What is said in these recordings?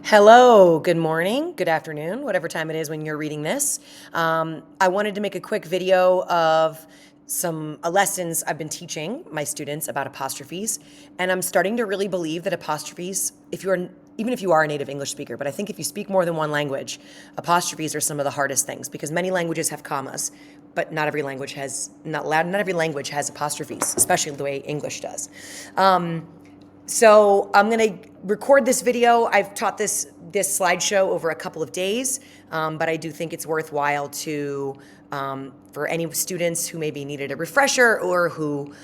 Hello, good morning, good afternoon, whatever time it is when you're reading this. I wanted to make a quick video of some lessons I've been teaching my students about apostrophes, and I'm starting to really believe that apostrophes, even if you are a native English speaker, but I think if you speak more than one language, apostrophes are some of the hardest things because many languages have commas, but not every language has not every language has apostrophes, especially the way English does. So I'm going to record this video. I've taught this slideshow over a couple of days, but I do think it's worthwhile to for any students who maybe needed a refresher or who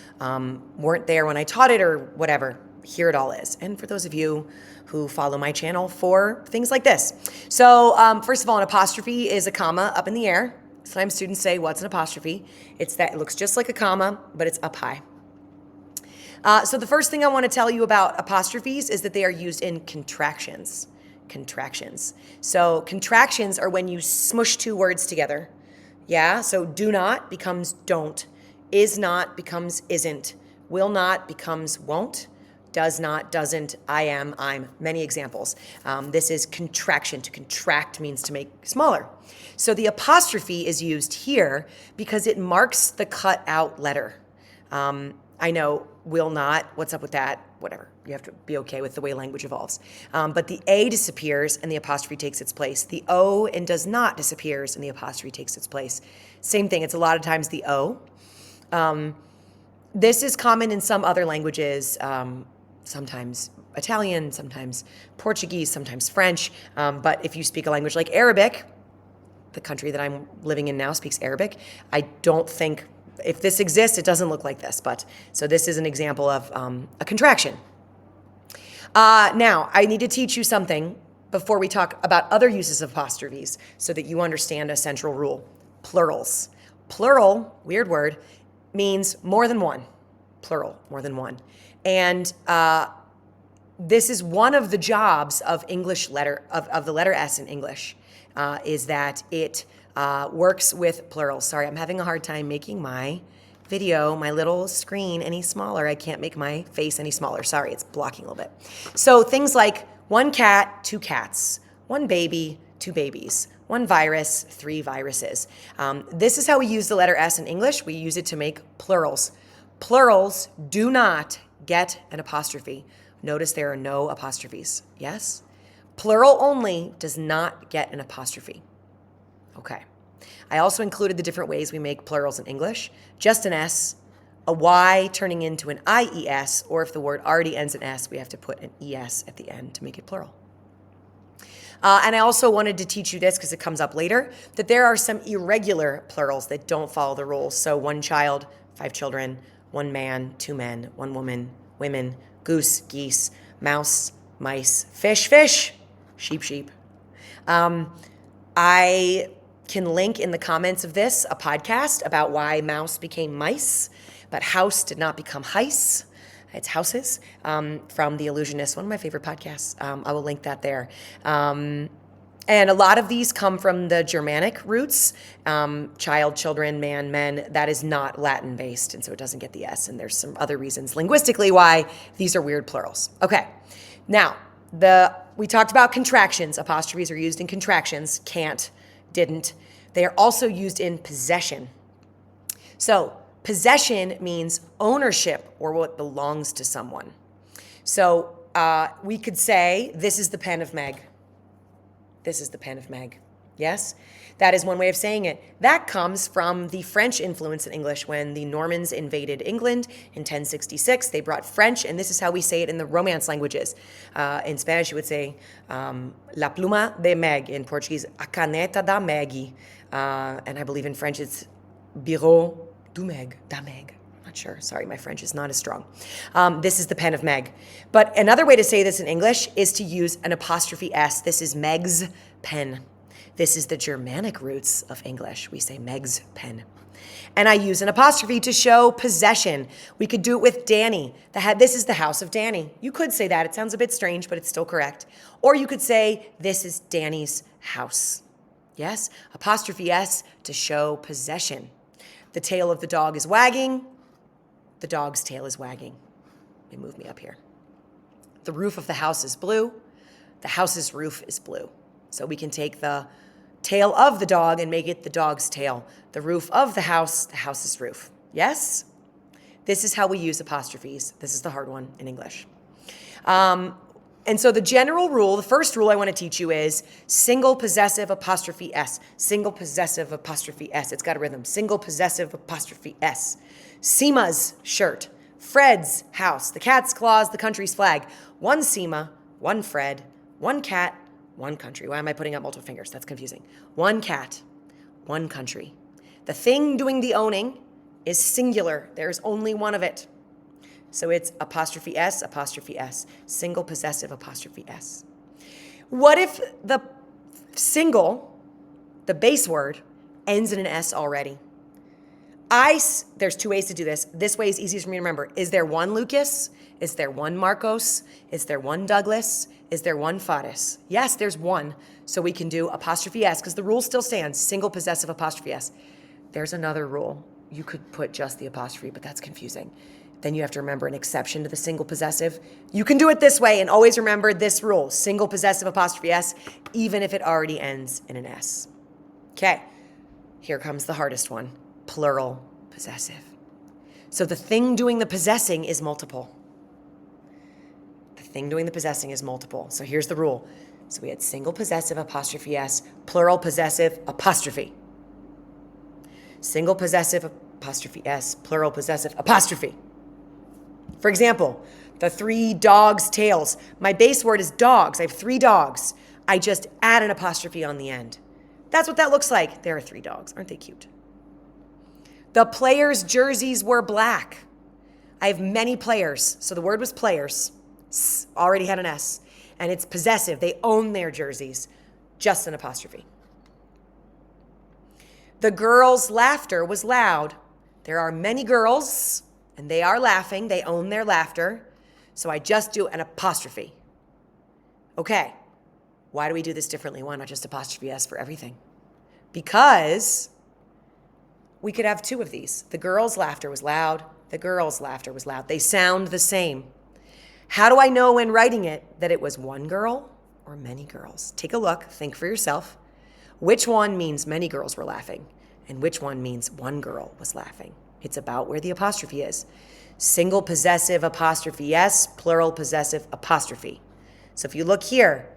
weren't there when I taught it or whatever. Here it all is. And for those of you who follow my channel for things like this. So first of all, an apostrophe is a comma up in the air. Sometimes students say, what's an apostrophe? It's that it looks just like a comma, but it's up high. So the first thing I want to tell you about apostrophes is that they are used in contractions. Contractions. So contractions are when you smush two words together. Yeah, so do not becomes don't. Is not becomes isn't. Will not becomes won't. Does not, doesn't, I am, I'm. Many examples. This is contraction. To contract means to make smaller. So the apostrophe is used here because it marks the cut out letter. I know, will not, what's up with that? Whatever. You have to be okay with the way language evolves. But the A disappears and the apostrophe takes its place. The O and does not disappears and the apostrophe takes its place. Same thing. It's a lot of times the O. This is common in some other languages, sometimes Italian, sometimes Portuguese, sometimes French. But if you speak a language like Arabic, the country that I'm living in now speaks Arabic, I don't think, if this exists, it doesn't look like this. But so this is an example of a contraction. Now, I need to teach you something before we talk about other uses of apostrophes so that you understand a central rule. Plurals. Plural, weird word, means more than one. Plural, more than one. And this is one of the jobs of English of the letter S in English, is that it works with plurals. Sorry, I'm having a hard time making my video, my little screen any smaller. I can't make my face any smaller. Sorry, it's blocking a little bit. So things like one cat, two cats, one baby, two babies, one virus, three viruses. This is how we use the letter S in English. We use it to make plurals. Plurals do not get an apostrophe. Notice there are no apostrophes. Yes? Plural only does not get an apostrophe. Okay. I also included the different ways we make plurals in English. Just an S, a Y turning into an IES, or if the word already ends in S, we have to put an ES at the end to make it plural. And I also wanted to teach you this because it comes up later, that there are some irregular plurals that don't follow the rules. So one child, five children, one man, two men, one woman, women, goose, geese, mouse, mice, fish, fish, sheep, sheep. I can link in the comments of this a podcast about why mouse became mice, but house did not become heis. It's houses, from The Illusionist, one of my favorite podcasts. I will link that there. And a lot of these come from the Germanic roots, child, children, man, men. That is not Latin-based, and so it doesn't get the S, and there's some other reasons linguistically why these are weird plurals. Okay, now, we talked about contractions. Apostrophes are used in contractions, can't, didn't. They are also used in possession. So possession means ownership or what belongs to someone. So we could say, this is the pen of Meg. This is the pen of Meg. Yes? That is one way of saying it. That comes from the French influence in English. When the Normans invaded England in 1066, they brought French, and this is how we say it in the Romance languages. In Spanish, you would say, la pluma de Meg. In Portuguese, a caneta da Meg. And I believe in French, it's bureau du Meg, da Meg. Not sure. Sorry, my French is not as strong. This is the pen of Meg. But another way to say this in English is to use an apostrophe S. This is Meg's pen. This is the Germanic roots of English. We say Meg's pen. And I use an apostrophe to show possession. We could do it with Danny. This is the house of Danny. You could say that. It sounds a bit strange, but it's still correct. Or you could say, this is Danny's house. Yes? Apostrophe S to show possession. The tail of the dog is wagging. The dog's tail is wagging. Let me move me up here. The roof of the house is blue. The house's roof is blue. So we can take the tail of the dog and make it the dog's tail. The roof of the house's roof. Yes? This is how we use apostrophes. This is the hard one in English. And so the general rule, the first rule I want to teach you is single possessive apostrophe S. Single possessive apostrophe S. It's got a rhythm. Single possessive apostrophe S. Seema's shirt. Fred's house. The cat's claws, the country's flag. One Seema, one Fred, one cat, one country. Why am I putting up multiple fingers? That's confusing. One cat, one country. The thing doing the owning is singular. There's only one of it. So it's apostrophe S, single possessive apostrophe S. What if the single, the base word, ends in an S already? There's two ways to do this. This way is easiest for me to remember. Is there one Lucas? Is there one Marcos? Is there one Douglas? Is there one Faris? Yes, there's one. So we can do apostrophe S because the rule still stands, single possessive apostrophe S. There's another rule. You could put just the apostrophe, but that's confusing. Then you have to remember an exception to the single possessive. You can do it this way and always remember this rule, single possessive apostrophe S, even if it already ends in an S. Okay, here comes the hardest one, plural possessive. So the thing doing the possessing is multiple. The thing doing the possessing is multiple. So here's the rule. So we had single possessive apostrophe S, plural possessive apostrophe. Single possessive apostrophe S, plural possessive apostrophe. For example, the three dogs' tails. My base word is dogs. I have three dogs. I just add an apostrophe on the end. That's what that looks like. There are three dogs. Aren't they cute? The players' jerseys were black. I have many players. So the word was players. Already had an S. And it's possessive. They own their jerseys. Just an apostrophe. The girls' laughter was loud. There are many girls, and they are laughing. They own their laughter. So I just do an apostrophe. Okay. Why do we do this differently? Why not just apostrophe S for everything? Because we could have two of these. The girls' laughter was loud. The girls' laughter was loud. They sound the same. How do I know when writing it that it was one girl or many girls? Take a look. Think for yourself. Which one means many girls were laughing? And which one means one girl was laughing? It's about where the apostrophe is. Single possessive apostrophe S, plural possessive apostrophe. So if you look here,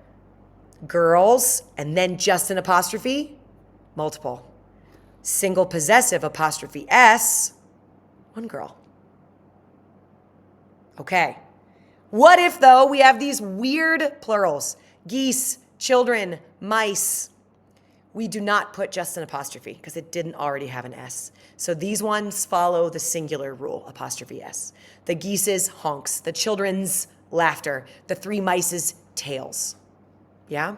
girls and then just an apostrophe, multiple. Single possessive apostrophe S, one girl. Okay. What if, though, we have these weird plurals? Geese, children, mice. We do not put just an apostrophe because it didn't already have an S. So these ones follow the singular rule, apostrophe S. The geese's honks, the children's laughter, the three mice's tails. Yeah?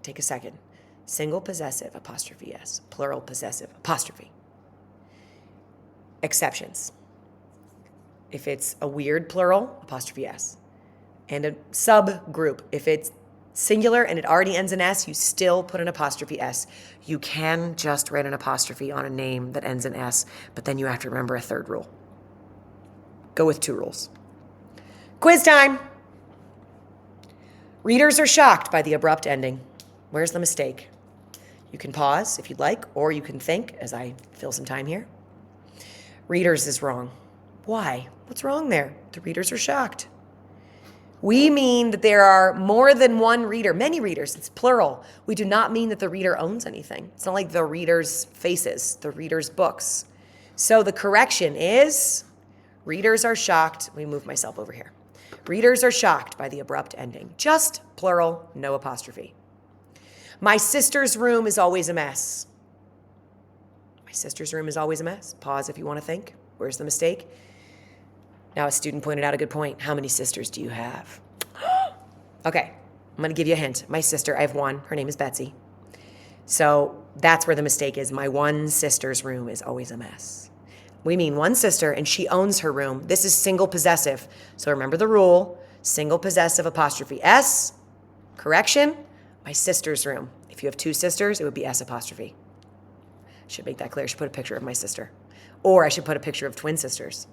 Take a second. Single possessive apostrophe S, plural possessive apostrophe. Exceptions. If it's a weird plural, apostrophe S. And a subgroup, if it's singular and it already ends in S, you still put an apostrophe S. You can just write an apostrophe on a name that ends in S, but then you have to remember a third rule. Go with two rules. Quiz time. Readers are shocked by the abrupt ending. Where's the mistake? You can pause if you'd like, or you can think as I fill some time here. Readers is wrong. Why? What's wrong there? The readers are shocked. We mean that there are more than one reader, many readers, it's plural. We do not mean that the reader owns anything. It's not like the reader's faces, the reader's books. So the correction is, readers are shocked. Let me move myself over here. Readers are shocked by the abrupt ending. Just plural, no apostrophe. My sister's room is always a mess. My sister's room is always a mess. Pause if you want to think. Where's the mistake? Now, a student pointed out a good point. How many sisters do you have? Okay, I'm going to give you a hint. My sister, I have one. Her name is Betsy. So that's where the mistake is. My one sister's room is always a mess. We mean one sister, and she owns her room. This is single possessive. So remember the rule. Single possessive apostrophe S. Correction, my sister's room. If you have two sisters, it would be S apostrophe. Should make that clear. I should put a picture of my sister. Or I should put a picture of twin sisters.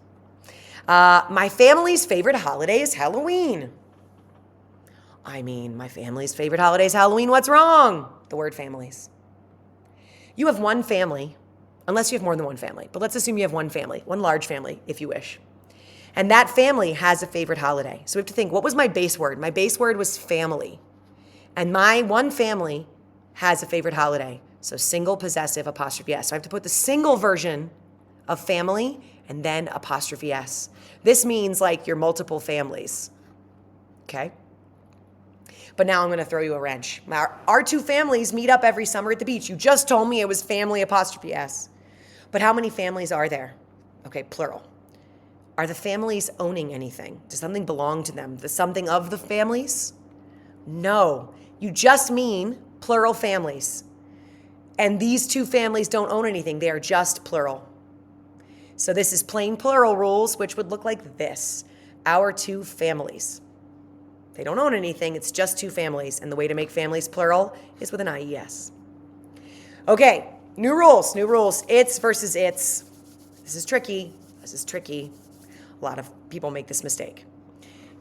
My family's favorite holiday is Halloween. I mean, my family's favorite holiday is Halloween. What's wrong? The word families. You have one family, unless you have more than one family, but let's assume you have one family, one large family, if you wish. And that family has a favorite holiday. So we have to think, what was my base word? My base word was family. And my one family has a favorite holiday. So single, possessive, apostrophe S. So I have to put the single version of family and then apostrophe S. This means like your multiple families. Okay? But now I'm going to throw you a wrench. Our two families meet up every summer at the beach. You just told me it was family apostrophe S. But how many families are there? Okay, plural. Are the families owning anything? Does something belong to them? Does something of the families? No. You just mean plural families. And these two families don't own anything. They are just plural. So this is plain plural rules, which would look like this. Our two families. They don't own anything. It's just two families. And the way to make families plural is with an IES. Okay, new rules. It's versus its. This is tricky. A lot of people make this mistake.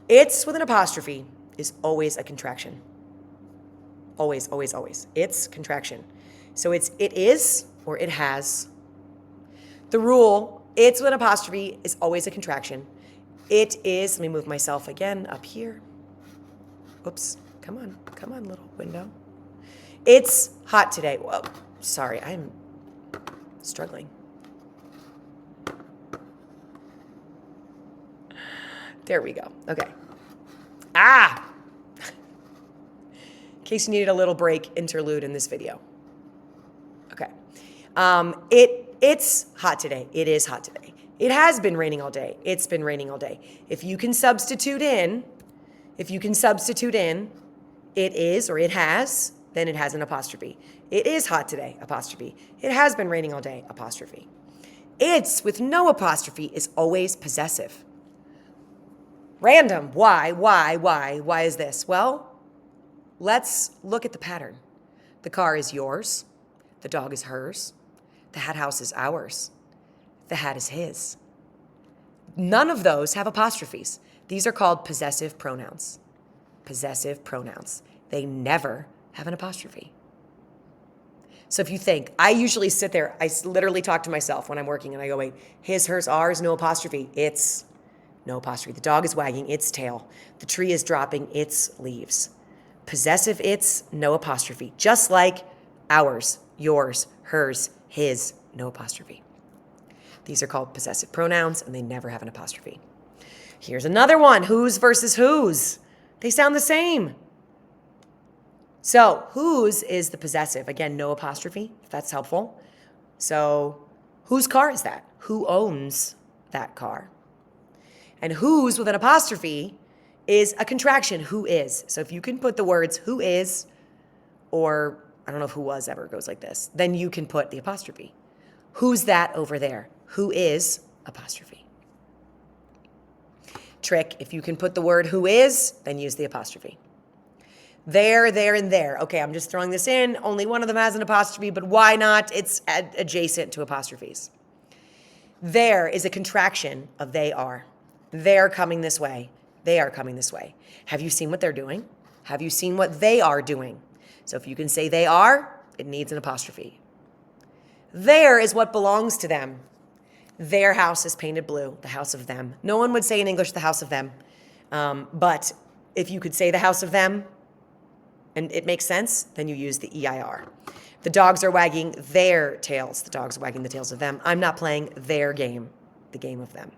It's with an apostrophe is always a contraction. Always. It's contraction. So it's it is or it has. The rule, it's with an apostrophe is always a contraction. It is, let me move myself again up here. Oops, come on, little window. It's hot today. Whoa, sorry, I'm struggling. There we go, okay. In case you needed a little break interlude in this video. Okay, it's hot today. It is hot today. It has been raining all day. It's been raining all day. If you can substitute in, it is or it has, then it has an apostrophe. It is hot today, apostrophe. It has been raining all day, apostrophe. It's with no apostrophe is always possessive. Random. Why is this? Well, let's look at the pattern. The car is yours. The dog is hers. The hat house is ours. The hat is his. None of those have apostrophes. These are called possessive pronouns. Possessive pronouns. They never have an apostrophe. So if you think, I usually sit there, I literally talk to myself when I'm working and I go, wait, his, hers, ours, no apostrophe. It's no apostrophe. The dog is wagging its tail. The tree is dropping its leaves. Possessive it's, no apostrophe. Just like ours, yours, hers, his, no apostrophe. These are called possessive pronouns and they never have an apostrophe. Here's another one, whose versus whose. They sound the same. So whose is the possessive. Again, no apostrophe, if that's helpful. So whose car is that? Who owns that car? And whose with an apostrophe is a contraction, who is. So if you can put the words who is, or I don't know if who was ever goes like this, then you can put the apostrophe. Who's that over there? Who is apostrophe. Trick, if you can put the word who is, then use the apostrophe. There, and there. Okay, I'm just throwing this in. Only one of them has an apostrophe, but why not? It's adjacent to apostrophes. There is a contraction of they are. They're coming this way. They are coming this way. Have you seen what they're doing? Have you seen what they are doing? So if you can say they are, it needs an apostrophe. There is what belongs to them. Their house is painted blue, the house of them. No one would say in English the house of them. But if you could say the house of them, and it makes sense, then you use the EIR. The dogs are wagging their tails. The dogs are wagging the tails of them. I'm not playing their game, the game of them.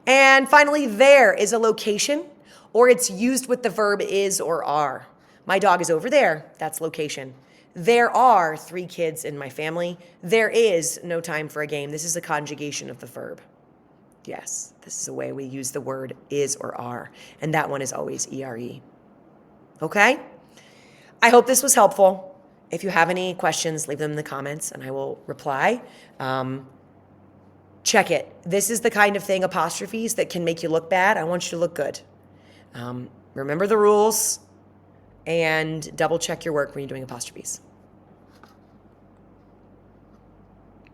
And finally, there is a location, or it's used with the verb is or are. My dog is over there. That's location. There are 3 kids in my family. There is no time for a game. This is a conjugation of the verb. Yes, this is a way we use the word is or are. And that one is always ERE. Okay? I hope this was helpful. If you have any questions, leave them in the comments and I will reply. Check it. This is the kind of thing, apostrophes, that can make you look bad. I want you to look good. Remember the rules and double check your work when you're doing apostrophes.